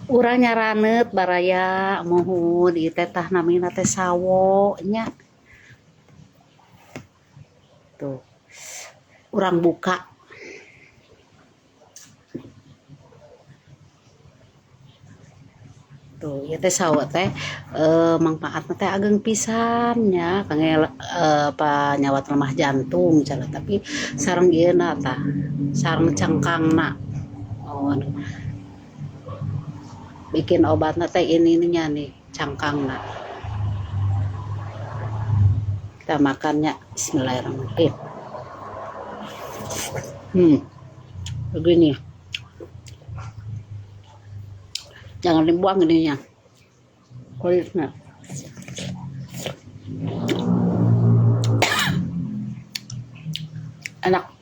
Urang nyaranet baraya mohon ieu teh tah namina teh sawo nya. Tuh. Urang buka. Tuh, ieu teh sawo teh mangpaatna teh ageng pisan nya kangge panyawat lemah jantung cenah tapi sareng ieuna tah sareng cangkangna. Oh, bikin obatna teh ininya nih cangkangna. Kita makannya bismillahirrahmanirrahim. Begini. Jangan dibuang ininya. Kulitnya. Enak.